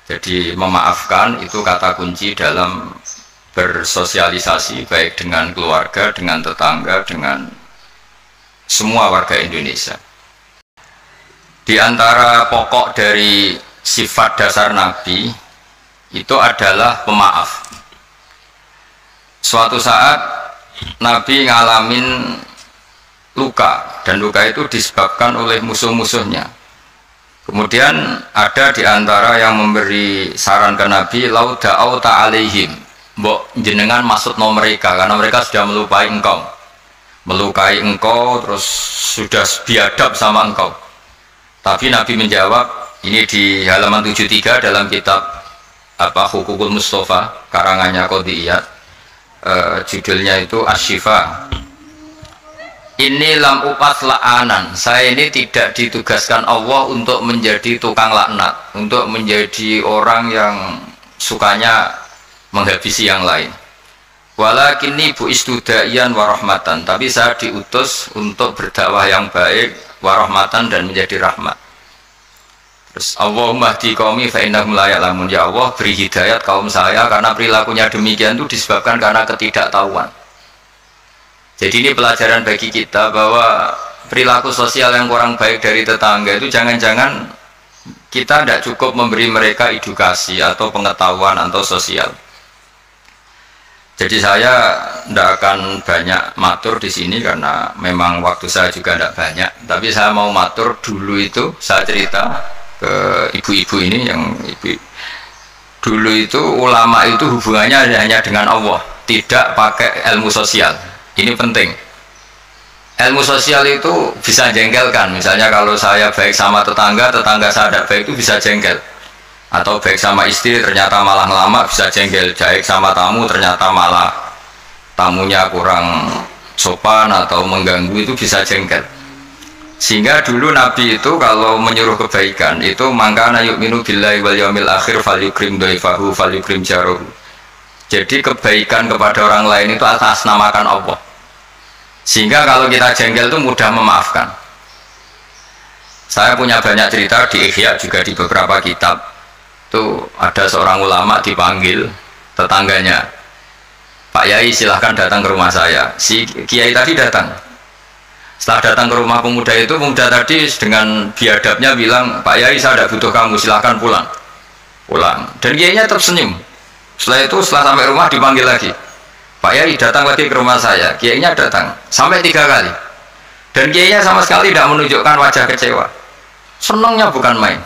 Jadi memaafkan itu kata kunci dalam bersosialisasi baik dengan keluarga, dengan tetangga, dengan semua warga Indonesia. Di antara pokok dari sifat dasar Nabi itu adalah pemaaf. Suatu saat Nabi ngalamin luka, dan luka itu disebabkan oleh musuh-musuhnya. Kemudian ada di antara yang memberi saran ke Nabi, lau da'auta alaihim, mbok jenengan maksudno mereka, karena mereka sudah melukai engkau, terus sudah biadab sama engkau. Tapi Nabi menjawab, ini di halaman 73 dalam kitab Hukukul Mustafa karangannya Qodiyat, judulnya itu Asy-Syifa. Ini lam upas la'anan, saya ini tidak ditugaskan Allah untuk menjadi tukang laknat, untuk menjadi orang yang sukanya menghabisi yang lain. Walakinni bu'istu da'iyan wa rahmatan, tapi saya diutus untuk berdakwah yang baik, wa rahmatan, dan menjadi rahmat. Terus Allahumma hdi qaumi fa innahum la ya'lamun, ya Allah beri hidayat kaum saya, karena perilakunya demikian itu disebabkan karena ketidaktahuan. Jadi ini pelajaran bagi kita bahwa perilaku sosial yang kurang baik dari tetangga itu jangan-jangan kita tidak cukup memberi mereka edukasi atau pengetahuan atau sosial. Jadi saya tidak akan banyak matur di sini karena memang waktu saya juga tidak banyak. Tapi saya mau matur dulu itu, saya cerita ke ibu-ibu ini yang ibu. Dulu itu ulama itu hubungannya hanya dengan Allah, tidak pakai ilmu sosial. Ini penting. Ilmu sosial itu bisa jengkelkan. Misalnya kalau saya baik sama tetangga, tetangga saya tidak baik itu bisa jengkel. Atau baik sama istri ternyata malah lama, bisa jengkel. Baik sama tamu ternyata malah tamunya kurang sopan atau mengganggu, itu bisa jengkel. Sehingga dulu Nabi itu kalau menyuruh kebaikan itu mangkana yu'minu billahi wal yaumil akhir falyukrim dhaifahu falyukrim jaruhu. Jadi kebaikan kepada orang lain itu atas namakan Allah. Sehingga kalau kita jengkel itu mudah memaafkan. Saya punya banyak cerita di Ihya, juga di beberapa kitab. Itu ada seorang ulama dipanggil tetangganya, Pak Yai silahkan datang ke rumah saya. Si Kiai tadi datang. Setelah datang ke rumah pemuda itu, pemuda tadi dengan biadabnya bilang, Pak Yai saya tidak butuh kamu, silahkan pulang. Dan Kiainya tersenyum. Setelah itu, setelah sampai rumah dipanggil lagi, Pak Yai datang lagi ke rumah saya. Kiainya datang sampai 3 kali, dan Kiainya sama sekali tidak menunjukkan wajah kecewa. Senangnya bukan main.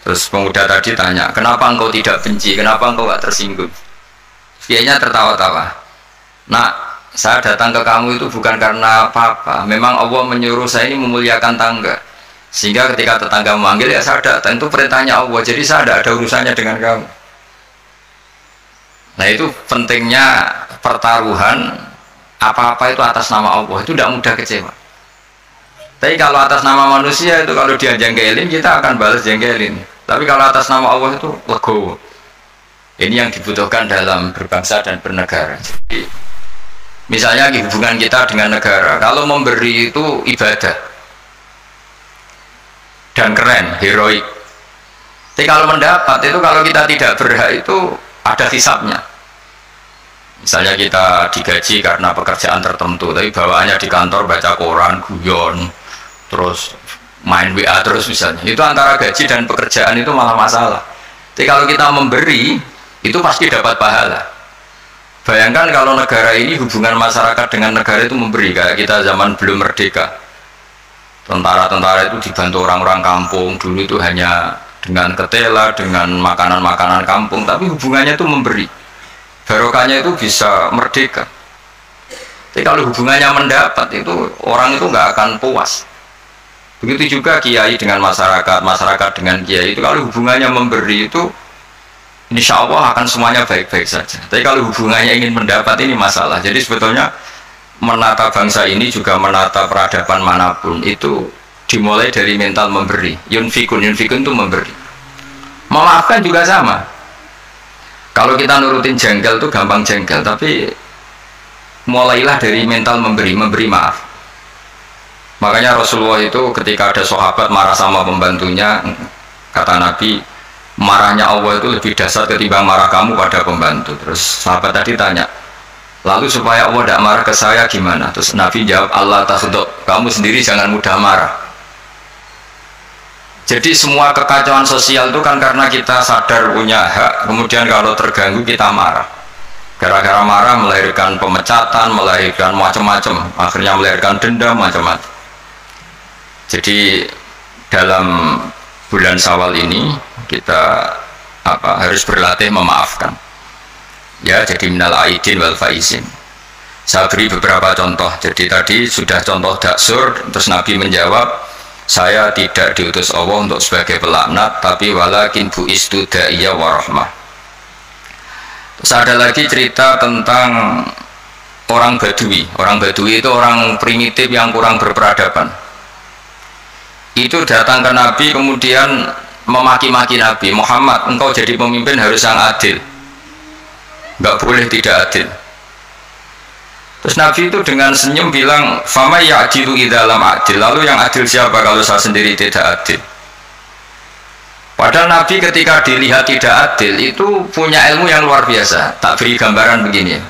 Terus pemuda tadi tanya, kenapa engkau tidak benci, kenapa engkau tidak tersinggung? Kiainya tertawa-tawa. Nah, saya datang ke kamu itu bukan karena apa-apa, memang Allah menyuruh saya ini memuliakan tangga, sehingga ketika tetangga memanggil ya saya datang, itu perintahnya Allah, jadi saya tidak ada urusannya dengan kamu. Nah, itu pentingnya pertaruhan, apa-apa itu atas nama Allah, itu tidak mudah kecewa. Tapi kalau atas nama manusia itu, kalau dia jengkelin, kita akan balas jengkelin. Tapi kalau atas nama Allah itu legowo. Ini yang dibutuhkan dalam berbangsa dan bernegara. Jadi, misalnya hubungan kita dengan negara, kalau memberi itu ibadah dan keren, heroik. Tapi kalau mendapat itu, kalau kita tidak berhak itu ada hisabnya. Misalnya kita digaji karena pekerjaan tertentu, tapi bawaannya di kantor baca koran, guyon, terus main WA terus misalnya, itu antara gaji dan pekerjaan itu malah masalah. Tapi kalau kita memberi, itu pasti dapat pahala. Bayangkan kalau negara ini, hubungan masyarakat dengan negara itu memberi, kayak kita zaman belum merdeka, tentara-tentara itu dibantu orang-orang kampung, dulu itu hanya dengan ketela, dengan makanan-makanan kampung, tapi hubungannya itu memberi, barokahnya itu bisa merdeka. Tapi kalau hubungannya mendapat, itu orang itu nggak akan puas. Begitu juga kiai dengan masyarakat, masyarakat dengan kiai itu, kalau hubungannya memberi itu insya Allah akan semuanya baik-baik saja. Tapi kalau hubungannya ingin mendapat, ini masalah. Jadi sebetulnya menata bangsa ini juga menata peradaban manapun itu dimulai dari mental memberi. Yunfikun itu memberi. Memaafkan juga sama. Kalau kita nurutin jengkel itu gampang jengkel, tapi mulailah dari mental memberi maaf. Makanya Rasulullah itu ketika ada sahabat marah sama pembantunya, kata Nabi, marahnya Allah itu lebih dahsyat ketimbang marah kamu pada pembantu. Terus sahabat tadi tanya, lalu supaya Allah tidak marah ke saya gimana? Terus Nabi jawab, Allah takhdub, kamu sendiri jangan mudah marah. Jadi semua kekacauan sosial itu kan karena kita sadar punya hak, kemudian kalau terganggu kita marah. Gara-gara marah melahirkan pemecatan, melahirkan macam-macam, akhirnya melahirkan dendam macam-macam. Jadi dalam bulan Syawal ini kita harus berlatih memaafkan. Ya, jadi minal aidin wal faizin. Saya beri beberapa contoh. Jadi tadi sudah contoh daksur, terus Nabi menjawab, saya tidak diutus Allah untuk sebagai pelaknat, tapi walakin bu'istu da'iyya wa rahmah. Terus ada lagi cerita tentang orang Badui. Orang Badui itu orang primitif yang kurang berperadaban. Itu datang ke Nabi kemudian memaki-maki Nabi, Muhammad, engkau jadi pemimpin harus yang adil, nggak boleh tidak adil. Terus Nabi itu dengan senyum bilang, fama ya'dilu idza lam adil, lalu yang adil siapa kalau saya sendiri tidak adil? Padahal Nabi ketika dilihat tidak adil itu punya ilmu yang luar biasa. Tak beri gambaran begini,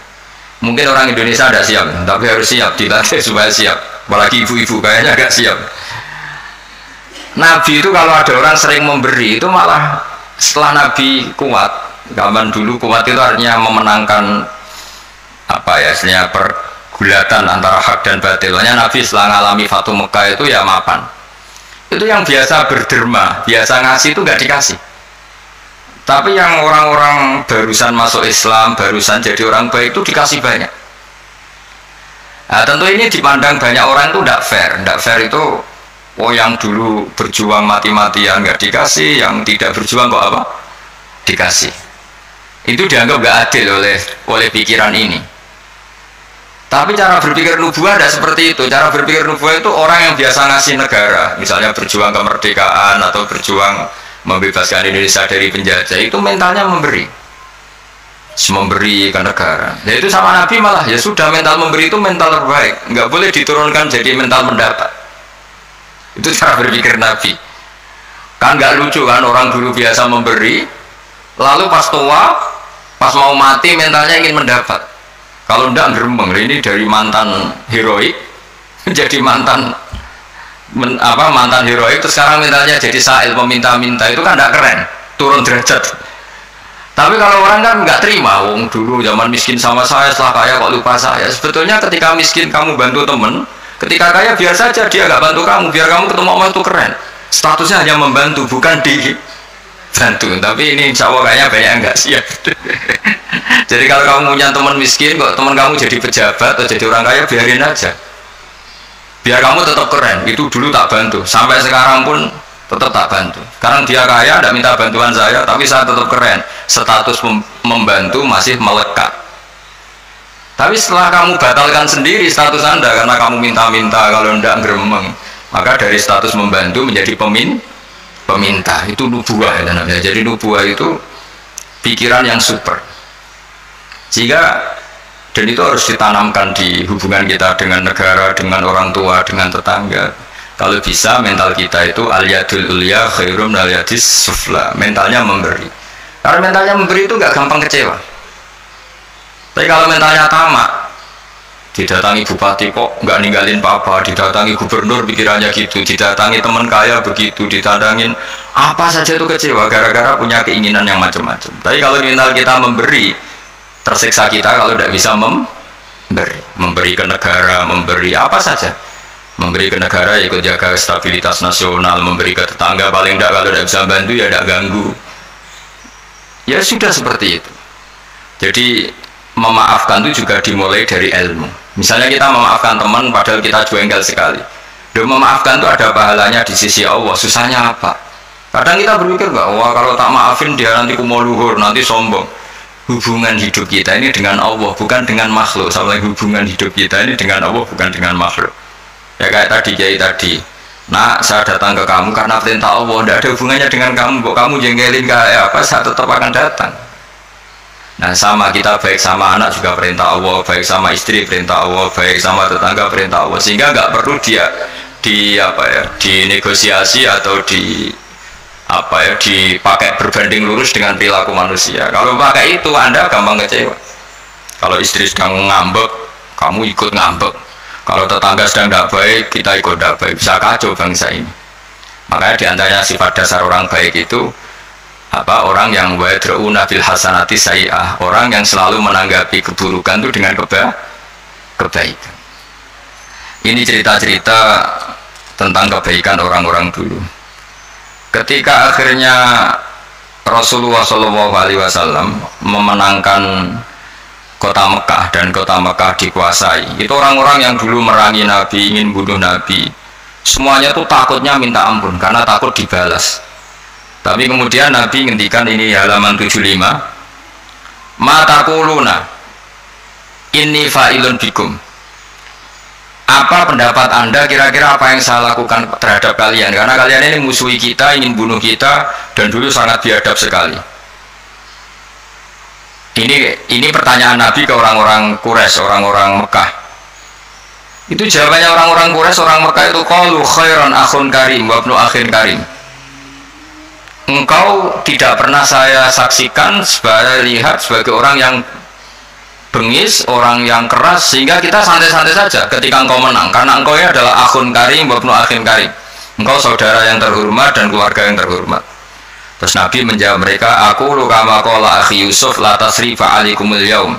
mungkin orang Indonesia tidak siap, tapi harus siap, dilatih supaya siap, apalagi ibu-ibu kayaknya agak siap. Nabi itu kalau ada orang sering memberi itu malah setelah Nabi kuat, zaman dulu kuat itu artinya memenangkan istilahnya pergulatan antara hak dan batil. Hanya Nabi setelah mengalami Fatu Mekah itu ya mapan. Itu yang biasa berderma, biasa ngasih itu nggak dikasih. Tapi yang orang-orang barusan masuk Islam, barusan jadi orang baik itu dikasih banyak. Nah, tentu ini dipandang banyak orang itu tidak fair. Tidak fair itu, oh yang dulu berjuang mati-matian nggak dikasih, yang tidak berjuang kok apa? Dikasih. Itu dianggap nggak adil oleh pikiran ini. Tapi cara berpikir nubuah tidak seperti itu. Cara berpikir nubuah itu orang yang biasa ngasih negara, misalnya berjuang kemerdekaan atau berjuang membebaskan Indonesia dari penjajah, itu mentalnya memberi ke negara. Nah itu sama Nabi malah, ya sudah, mental memberi itu mental terbaik, nggak boleh diturunkan jadi mental mendapat. Itu cara berpikir Nabi. Kan nggak lucu kan, orang dulu biasa memberi, lalu pas tua, pas mau mati mentalnya ingin mendapat. Kalau enggak gerembeng, ini dari mantan heroik jadi mantan heroik, terus sekarang mentalnya jadi sa'il, peminta-minta, itu kan enggak keren, turun derajat. Tapi kalau orang kan nggak terima, wong dulu zaman miskin sama saya, setelah kaya kok lupa saya. Sebetulnya ketika miskin kamu bantu temen, ketika kaya biar saja dia nggak bantu kamu, biar kamu ketemu Allah itu keren. Statusnya hanya membantu, bukan dibantu. Tapi ini insya Allah kayaknya banyak yang nggak siap. Jadi kalau kamu punya teman miskin, kok teman kamu jadi pejabat atau jadi orang kaya, biarin aja. Biar kamu tetap keren. Itu dulu tak bantu, sampai sekarang pun tetap tak bantu. Sekarang dia kaya, tidak minta bantuan saya, tapi saya tetap keren. Status membantu masih melekat. Tapi setelah kamu batalkan sendiri status Anda karena kamu minta-minta, kalau tidak geremeng, maka dari status membantu menjadi peminta. Itu nubuah ya namanya. Jadi nubuah itu pikiran yang super. Sehingga, dan itu harus ditanamkan di hubungan kita dengan negara, dengan orang tua, dengan tetangga. Kalau bisa mental kita itu al-yadul ulya khairum al-yadis sufla, mentalnya memberi. Karena mentalnya memberi itu gak gampang kecewa. Tapi kalau mentalnya tamak, didatangi bupati kok nggak ninggalin papa, didatangi gubernur pikirannya gitu, didatangi teman kaya begitu, ditandangin apa saja itu kecewa gara-gara punya keinginan yang macam-macam. Tapi kalau mental kita memberi, tersiksa kita kalau tidak bisa memberi ke negara, memberi apa saja, memberi ke negara ikut jaga stabilitas nasional, memberi ke tetangga paling tidak kalau tidak bisa bantu ya tidak ganggu. Ya sudah seperti itu. Jadi memaafkan itu juga dimulai dari ilmu. Misalnya kita memaafkan teman padahal kita jengkel sekali, dan memaafkan itu ada pahalanya di sisi Allah. Susahnya apa? Kadang kita berpikir enggak, wah kalau tak maafin dia nanti kumo luhur, nanti sombong. Hubungan hidup kita ini dengan Allah, bukan dengan makhluk. Sama hubungan hidup kita ini dengan Allah, bukan dengan makhluk. Ya kayak tadi, kiai tadi, nah saya datang ke kamu karena perintah Allah, tidak ada hubungannya dengan kamu. Kok kamu jengkelin kayak apa, saya tetap akan datang. Nah sama kita, baik sama anak juga perintah Allah, baik sama istri perintah Allah, baik sama tetangga perintah Allah. Sehingga nggak perlu dia dinegosiasi atau apa ya, dipakai berbanding lurus dengan perilaku manusia. Kalau pakai itu Anda gampang kecewa. Kalau istri sedang ngambek, kamu ikut ngambek. Kalau tetangga sedang tidak baik, kita ikut tidak baik. Bisa kacau bangsa ini. Makanya diantaranya sifat dasar orang baik itu apa? Orang yang wadra'una bil hasanati sayyi'ah, orang yang selalu menanggapi keburukan itu dengan kebaikan. Ini cerita-cerita tentang kebaikan orang-orang dulu. Ketika akhirnya Rasulullah SAW memenangkan kota Mekah dan kota Mekah dikuasai, itu orang-orang yang dulu merangi Nabi, ingin bunuh Nabi, semuanya tuh takutnya minta ampun karena takut dibalas. Tapi kemudian Nabi ngendikan, ini halaman 75, ma taquluna inni fa'ilun bikum, apa pendapat Anda kira-kira apa yang saya lakukan terhadap kalian, karena kalian ini musuhi kita, ingin bunuh kita, dan dulu sangat biadab sekali. Ini pertanyaan Nabi ke orang-orang Quraisy, orang-orang Mekah. Itu jawabannya orang-orang Quraisy, orang Mekah itu, qalu khairan akhun karim wa ibnu akhin karim. Engkau tidak pernah saya saksikan lihat sebagai orang yang bengis, orang yang keras, sehingga kita santai-santai saja ketika engkau menang, karena engkau ini adalah akhun karim wa ibnu akhin karim, engkau saudara yang terhormat dan keluarga yang terhormat. Terus Nabi menjawab mereka, aku kama qala akhi Yusuf la tasrifa alaikumul yaum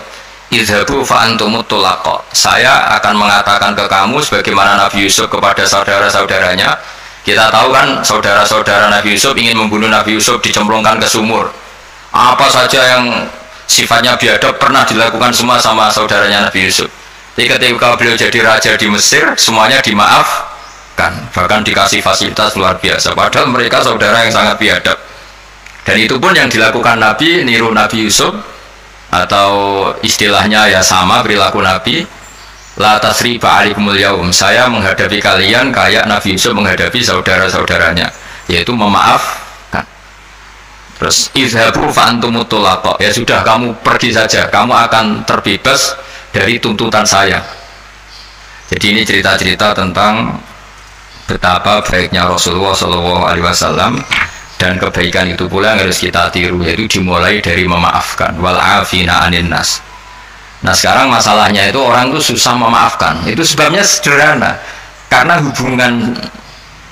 idhabu fa antumut tulaqa. Saya akan mengatakan ke kamu sebagaimana Nabi Yusuf kepada saudara-saudaranya. Kita tahu kan saudara-saudara Nabi Yusuf ingin membunuh Nabi Yusuf, dicemplungkan ke sumur. Apa saja yang sifatnya biadab pernah dilakukan semua sama saudaranya Nabi Yusuf. Jadi ketika beliau jadi raja di Mesir, semuanya dimaafkan, bahkan dikasih fasilitas luar biasa, padahal mereka saudara yang sangat biadab. Dan itu pun yang dilakukan Nabi, niru Nabi Yusuf, atau istilahnya ya sama perilaku Nabi, la tasriba alaikumul yaum, saya menghadapi kalian kayak Nabi Yusuf menghadapi saudara-saudaranya, yaitu memaafkan. Terus izhabu fa antumut tulaqa, ya sudah kamu pergi saja, kamu akan terbebas dari tuntutan saya. Jadi ini cerita-cerita tentang betapa baiknya Rasulullah SAW, dan kebaikan itu pula yang harus kita tiru, yaitu dimulai dari memaafkan, wal afina anin nas. Nah sekarang masalahnya itu orang itu susah memaafkan. Itu sebabnya sederhana, karena hubungan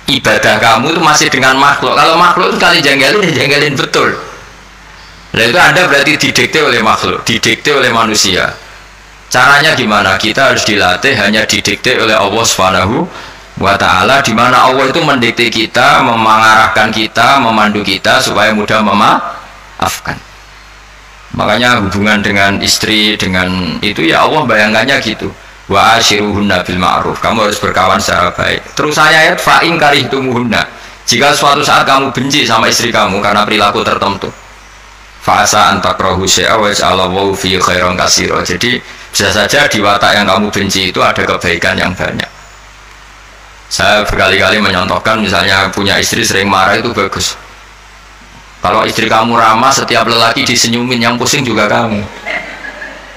ibadah kamu itu masih dengan makhluk. Kalau makhluk itu kali janggalin, ya janggalin betul. Nah itu Anda berarti didikte oleh makhluk, didikte oleh manusia. Caranya gimana? Kita harus dilatih hanya didikte oleh Allah Subhanahu wa ta'ala, di mana Allah itu mendikte kita, mengarahkan kita, memandu kita supaya mudah memaafkan. Makanya hubungan dengan istri, dengan itu ya Allah bayangkannya gitu, wa ashiruhunna bil ma'ruf, kamu harus berkawan secara baik. Terus ayat fa in karihtumuhunna, jika suatu saat kamu benci sama istri kamu karena perilaku tertentu, fa asa an takrahu syai'a wa yaj'alallahu fi khairan katsira. Jadi bisa saja di watak yang kamu benci itu ada kebaikan yang banyak. Saya berkali-kali menyontohkan, misalnya punya istri sering marah itu bagus. Kalau istri kamu ramah, setiap lelaki disenyumin, yang pusing juga kamu.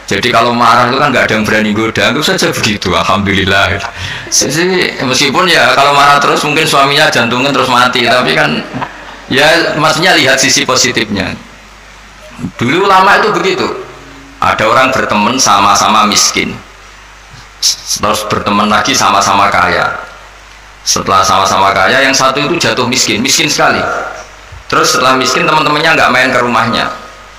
Jadi kalau marah itu kan nggak ada yang berani goda, itu saja begitu. Alhamdulillah. Meskipun ya kalau marah terus mungkin suaminya jantungnya terus mati, tapi kan ya maksudnya lihat sisi positifnya. Dulu lama itu begitu. Ada orang berteman sama-sama miskin, terus berteman lagi sama-sama kaya. Setelah sama-sama kaya, yang satu itu jatuh miskin, miskin sekali. Terus setelah miskin, teman-temannya nggak main ke rumahnya.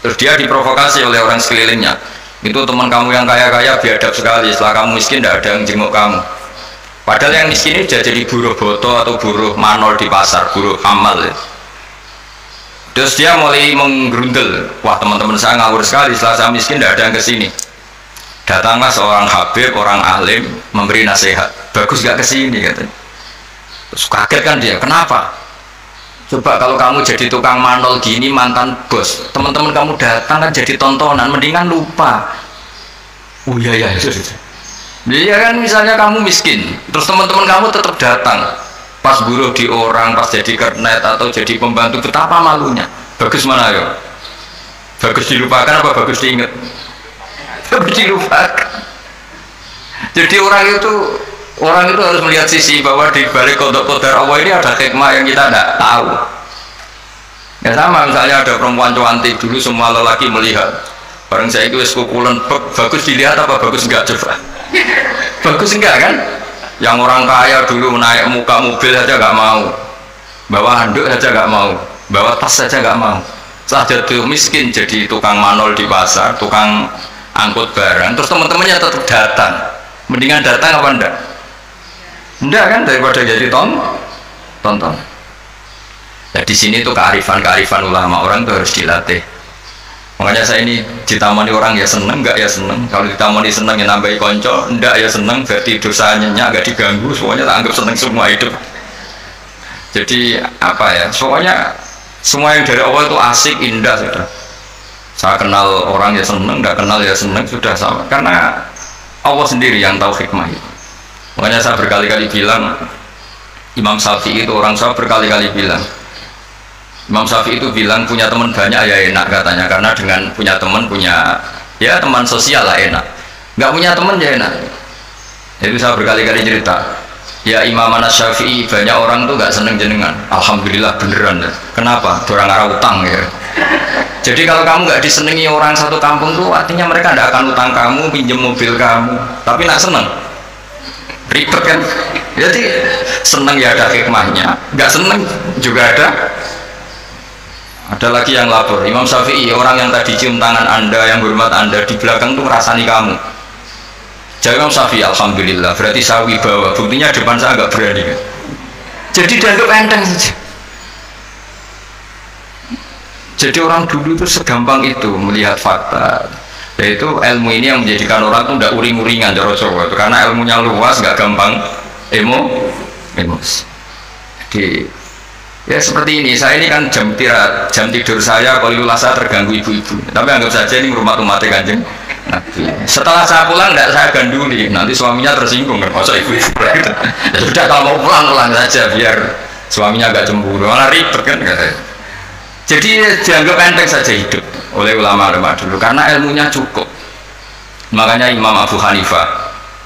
Terus dia diprovokasi oleh orang sekelilingnya. Itu teman kamu yang kaya-kaya biadab sekali, setelah kamu miskin tidak ada yang jenguk kamu. Padahal yang miskin ini sudah jadi buruh boto atau buruh manol di pasar, buruh hamal ya. Terus dia mulai menggerundel, wah teman-teman saya ngawur sekali, setelah saya miskin tidak ada yang kesini. Datanglah seorang habib, orang alim, memberi nasihat, bagus gak kesini katanya. Terus kaget kan dia, kenapa? Coba kalau kamu jadi tukang manol gini, mantan bos, teman-teman kamu datang kan jadi tontonan, mendingan lupa. Oh iya ya, dia kan misalnya kamu miskin, terus teman-teman kamu tetap datang, pas buruh di orang, pas jadi kernet atau jadi pembantu, betapa malunya. Bagus mana ya? Bagus dilupakan apa bagus diingat? Bagus dilupakan. Jadi orang itu harus melihat sisi bahwa di balik kodok-kodok Allah ini ada hikmah yang kita tidak tahu. Ya sama, misalnya ada perempuan cantik dulu semua lelaki melihat. Bareng saya itu kukulan bagus dilihat apa bagus enggak coba? Bagus enggak kan? Yang orang kaya dulu naik muka mobil saja enggak mau, bawa handuk saja enggak mau, bawa tas saja enggak mau. Setelah jatuh miskin jadi tukang manol di pasar, tukang angkut barang, terus teman-temannya tetap datang. Mendingan datang apa enggak? Enggak kan, daripada jadi tonton. Nah, di sini tuh kearifan ulama, orang tuh harus dilatih. Makanya saya ini ditamani orang ya seneng, enggak ya seneng. Kalau ditamani seneng ya nambahi konco, enggak ya seneng, berarti dosanya enggak diganggu, semuanya tak anggap seneng semua hidup. Jadi apa ya, pokoknya semua yang dari Allah itu asik, indah sudah. Saya kenal orang ya seneng, enggak kenal ya seneng, sudah sama. Karena Allah sendiri yang tahu hikmah itu. Makanya saya berkali-kali bilang, Imam Syafi'i itu orang, saya berkali-kali bilang, Imam Syafi'i itu bilang punya teman banyak ya enak katanya, karena dengan punya teman ya teman sosial lah enak. Nggak punya teman ya enak. Itu saya berkali-kali cerita. Ya Imam Syafi'i banyak orang tuh nggak seneng jenengan. Alhamdulillah beneran. Kenapa? Orang arah utang ya. Jadi kalau kamu nggak disenangi orang satu kampung tuh artinya mereka nggak akan utang kamu, pinjam mobil kamu, tapi nggak seneng. Ribet kan? Jadi seneng ya ada hikmahnya, nggak seneng juga ada. Ada lagi yang lapor, Imam Syafi'i, orang yang tadi cium tangan anda, yang hormat anda, di belakang tuh ngerasani kamu. Jadi Imam Syafi'i, alhamdulillah, berarti saya wibawa, buktinya depan saya agak berani kan. Jadi dianggap enteng saja. Jadi orang dulu itu segampang itu melihat fakta. Yaitu ilmu ini yang menjadikan orang tuh tidak uring-uringan karena ilmunya luas, nggak gampang emosi. Jadi ya seperti ini, saya ini kan jam tidur saya kalau saya terganggu ibu-ibu, tapi anggap saja ini rumah-rumah Kanjeng Nabi. Setelah saya pulang tidak saya ganduli, nanti suaminya tersinggung kan, masa ibu-ibu ya sudah kalau mau pulang saja biar suaminya agak cemburu, malah ribet kan katanya. Jadi dianggap enteng saja hidup oleh ulama-ulama dulu karena ilmunya cukup. Makanya Imam Abu Hanifah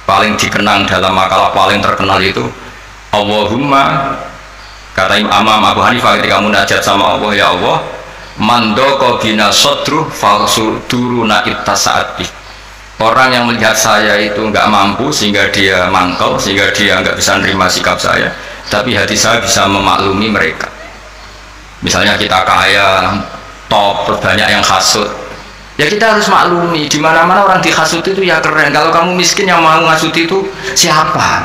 paling dikenang dalam makalah paling terkenal itu Allahumma, kata Imam Abu Hanifah ketika munajat sama Allah, ya Allah, mandoko bina sodruh falsuduruna ittasaati. Orang yang melihat saya itu nggak mampu sehingga dia mangkel, sehingga dia nggak bisa menerima sikap saya, tapi hati saya bisa memaklumi mereka. Misalnya kita kaya, top, banyak yang hasut, ya kita harus maklumi. Di mana-mana orang dihasut itu ya keren. Kalau kamu miskin yang mau ngasut itu siapa?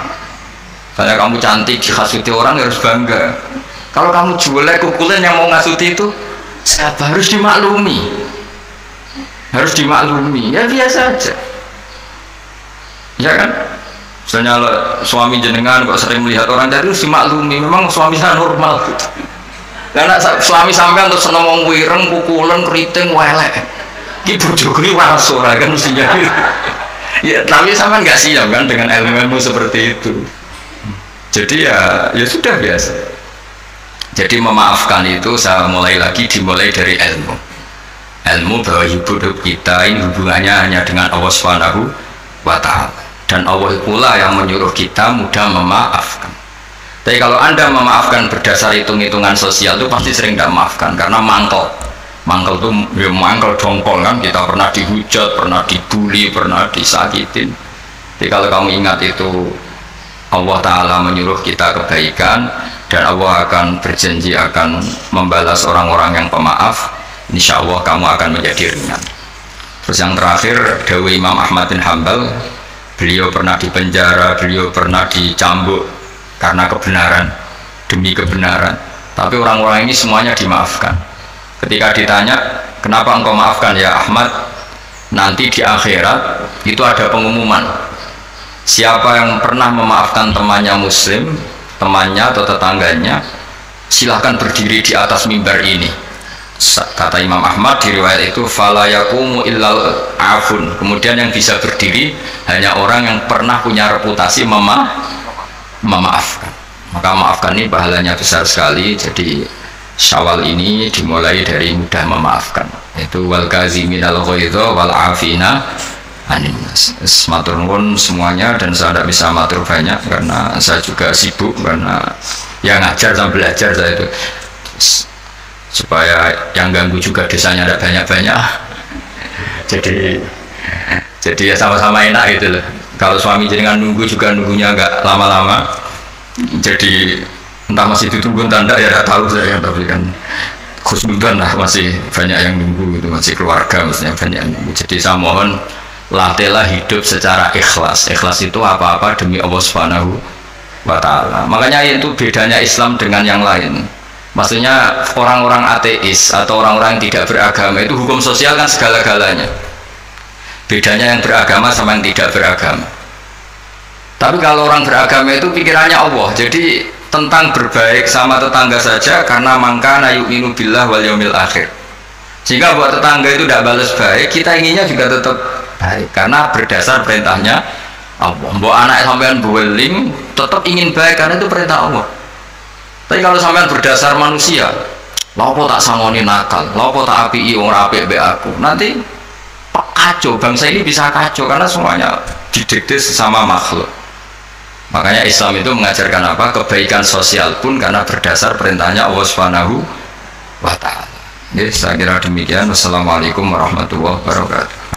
Kalau kamu cantik dihasuti orang harus bangga. Kalau kamu jelek kukulan yang mau ngasuti itu siapa? Harus dimaklumi. Harus dimaklumi. Ya biasa aja. Ya kan? Misalnya suami jenengan kok sering melihat orang jadi harus dimaklumi. Memang suami saya normal. Karena suami sampai untuk seneng wong wireng, kukulan, keriting, welek. Ibu Jogri warasora kan mestinya. Ya tapi sampai nggak siap kan dengan ilmu-ilmu seperti itu. Jadi ya sudah biasa. Jadi memaafkan itu saya dimulai dari ilmu bahwa hidup kita ini hubungannya hanya dengan Allah Subhanahu wa Ta'ala, dan Allah pula yang menyuruh kita mudah memaafkan. Tapi kalau anda memaafkan berdasar hitung-hitungan sosial itu pasti sering tidak memaafkan karena mangkel tuh ya mangkel dongkol kan, kita pernah dihujat, pernah dibully, pernah disakitin. Jadi kalau kamu ingat itu Allah Ta'ala menyuruh kita kebaikan dan Allah akan berjanji akan membalas orang-orang yang pemaaf, insya Allah kamu akan menjadi ringan. Terus yang terakhir dawuh Imam Ahmad bin Hanbal, beliau pernah dipenjara, beliau pernah dicambuk karena kebenaran, demi kebenaran, tapi orang-orang ini semuanya dimaafkan. Ketika ditanya kenapa engkau maafkan ya Ahmad, nanti di akhirat itu ada pengumuman, siapa yang pernah memaafkan temannya muslim, temannya atau tetangganya, silahkan berdiri di atas mimbar ini. Kata Imam Ahmad di riwayat itu fala yaqumu illal afun, kemudian yang bisa berdiri hanya orang yang pernah punya reputasi memaafkan. Maka maafkan ini pahalanya besar sekali. Jadi Syawal ini dimulai dari mudah memaafkan, yaitu wal kaziminal ghaidha wal afina anin nas. Matur nuwun semuanya, dan saya tidak bisa matur banyak karena saya juga sibuk, karena ya ngajar sama belajar saya itu. supaya yang ganggu juga desanya tidak banyak-banyak. Jadi ya sama-sama enak gitu loh. Kalau suami jenengan nunggu juga nunggunya agak lama-lama, jadi entah masih ditunggu tanda ya tidak tahu saya, tapi kan khusnudan lah, masih banyak yang nunggu gitu, masih keluarga maksudnya banyak yang nunggu. Jadi saya mohon latihlah hidup secara ikhlas. Ikhlas itu apa-apa demi Allah Subhanahu wa Ta'ala. Makanya itu bedanya Islam dengan yang lain. Maksudnya orang-orang ateis atau orang-orang yang tidak beragama itu hukum sosial kan segala-galanya. Bedanya yang beragama sama yang tidak beragama. Tapi kalau orang beragama itu pikirannya Allah. Jadi tentang berbaik sama tetangga saja, karena mangkana yu'minu billah wal yaumil akhir. Sehingga buat tetangga itu tidak balas baik, kita inginnya juga tetap baik karena berdasar perintahnya Allah. Mbok anak sampean buweling tetap ingin baik karena itu perintah Allah. Tapi kalau sampean berdasar manusia, lopo tak sangoni nakal, lopo tak apii ora apik mbek aku, nanti kacau, bangsa ini bisa kacau karena semuanya didikte sesama makhluk. Makanya Islam itu mengajarkan apa? Kebaikan sosial pun karena berdasar perintahnya Allah Subhanahu wa Ta'ala. Jadi saya kira demikian. Wassalamualaikum warahmatullahi wabarakatuh.